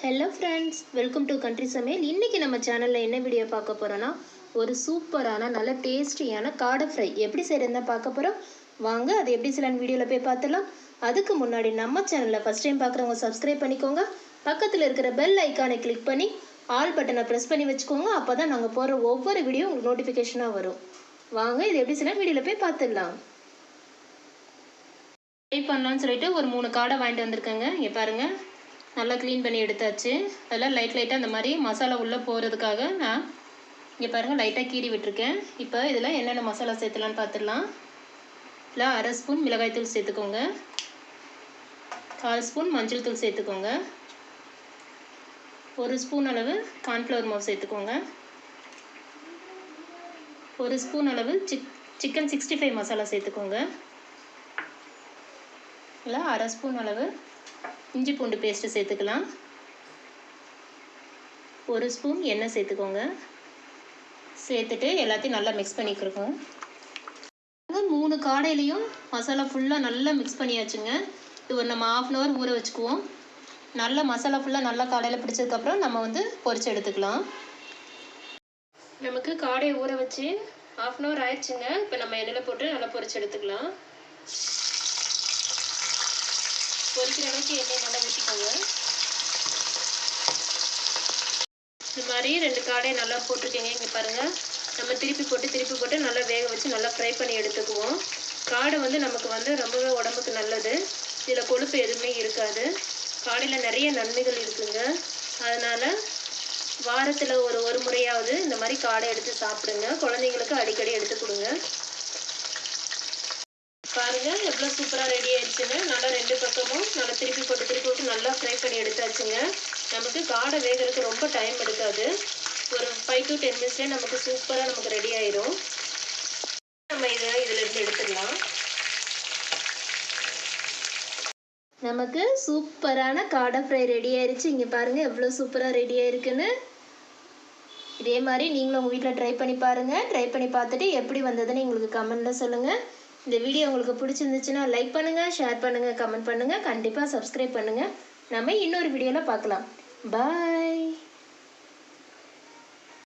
Hello friends, welcome to country சமையல். இன்றைக்கி நம்ம சேனலில் என்ன வீடியோ பார்க்க போகிறோன்னா, ஒரு சூப்பரான நல்ல டேஸ்டியான காடை ஃப்ரை எப்படி செய்கிறதுன்னு தான் பார்க்க போகிறோம். வாங்க அது எப்படி செய்யலான்னு வீடியோவில் போய் பார்த்துடலாம். அதுக்கு முன்னாடி நம்ம சேனலில் ஃபஸ்ட் டைம் பார்க்குறவங்க சப்ஸ்கிரைப் பண்ணிக்கோங்க. பக்கத்தில் இருக்கிற பெல் ஐக்கானை கிளிக் பண்ணி ஆல் பட்டனை ப்ரெஸ் பண்ணி வச்சுக்கோங்க. அப்போ தான் நாங்கள் போகிற ஒவ்வொரு வீடியோ உங்களுக்கு நோட்டிஃபிகேஷனாக வரும். வாங்க இது எப்படி செய்யலாம் வீடியோவில் போய் பார்த்துடலாம். ஃப்ரை பண்ணலான்னு சொல்லிட்டு ஒரு 3 காடை வாங்கிட்டு வந்திருக்கேங்க. இங்கே பாருங்கள், நல்லா க்ளீன் பண்ணி எடுத்தாச்சு. அதெல்லாம் லைட்டாக அந்த மாதிரி மசாலா உள்ளே போகிறதுக்காக நான் இங்கே பாருங்கள் லைட்டாக கீறி விட்டுருக்கேன். இப்போ இதில் என்னென்ன மசாலா சேர்த்துலான்னு பார்த்துடலாம். இல்லை 1/2 ஸ்பூன் மிளகாய்த்தூள் சேர்த்துக்கோங்க, 1/4 ஸ்பூன் மஞ்சள் தூள் சேர்த்துக்கோங்க, 1 ஸ்பூன் அளவு கார்ன்ஃப்ளவர் மாவு சேர்த்துக்கோங்க, 1 ஸ்பூன் அளவு சிக்கன் 65 மசாலா சேர்த்துக்கோங்க, இல்லை 1/2 ஸ்பூன் அளவு இஞ்சி பூண்டு பேஸ்ட்டு சேர்த்துக்கலாம், 1 ஸ்பூன் எண்ணெய் சேர்த்துக்கோங்க. சேர்த்துட்டு எல்லாத்தையும் நல்லா மிக்ஸ் பண்ணிக்கிறோங்க. 3 காடையிலையும் மசாலா ஃபுல்லாக நல்லா மிக்ஸ் பண்ணியாச்சுங்க. இது ஒரு நம்ம 1/2 hour ஊற வச்சுக்குவோம். நல்லா மசாலா ஃபுல்லாக நல்லா காடையில் பிடிச்சதுக்கப்புறம் நம்ம பொரிச்சு எடுத்துக்கலாம். நமக்கு காடையை ஊற வச்சு 1/2 hour ஆயிடுச்சுங்க. இப்போ நம்ம எண்ணெயில் போட்டு நல்லா பொரிச்சு எடுத்துக்கலாம். பொரிக்கிற அளவுக்கு எண்ணெய் நல்லா ஊற்றிக்கோங்க. இந்த மாதிரி 2 காடையை நல்லா போட்டுருக்கீங்க. இங்கே பாருங்கள், நம்ம திருப்பி போட்டு நல்லா வேக வச்சு நல்லா ஃப்ரை பண்ணி எடுத்துக்குவோம். காடை நமக்கு ரொம்பவே உடம்புக்கு நல்லது. இதில் கொழுப்பு எதுவுமே இருக்காது. காடையில் நிறைய நன்மைகள் இருக்குங்க. அதனால் வாரத்தில் ஒரு முறையாவது இந்த மாதிரி காடை எடுத்து சாப்பிடுங்க. குழந்தைங்களுக்கு அடிக்கடி எடுத்து கொடுங்க. பாருங்கள் எவ்வளோ சூப்பராக ரெடி ஆயிடுச்சுங்க. நல்லா 2 பக்கமும் நல்லா திருப்பி போட்டு நல்லா ஃப்ரை பண்ணி எடுத்தாச்சுங்க. நமக்கு காடை வேகிறதுக்கு ரொம்ப டைம் எடுக்காது. ஒரு 5 to 10 minutஸ்லேயே நமக்கு சூப்பராக ரெடி ஆயிடும். நம்ம இதிலேருந்து எடுத்துடலாம். நமக்கு சூப்பரான காடை ஃப்ரை ரெடி ஆயிடுச்சு. இங்கே பாருங்கள் எவ்வளோ சூப்பராக ரெடி ஆயிருக்குன்னு. இதே மாதிரி நீங்களும் உங்கள் வீட்டில் ட்ரை பண்ணி பாருங்கள். ட்ரை பண்ணி பார்த்துட்டு எப்படி வந்ததுன்னு எங்களுக்கு கமெண்ட்டில் சொல்லுங்கள். இந்த வீடியோ உங்களுக்கு பிடிச்சிருந்துச்சுன்னா லைக் பண்ணுங்கள், ஷேர் பண்ணுங்கள், கமெண்ட் பண்ணுங்கள். கண்டிப்பாக சப்ஸ்கிரைப் பண்ணுங்கள். நம்ம இன்னொரு வீடியோவில் பார்க்கலாம். பாய்.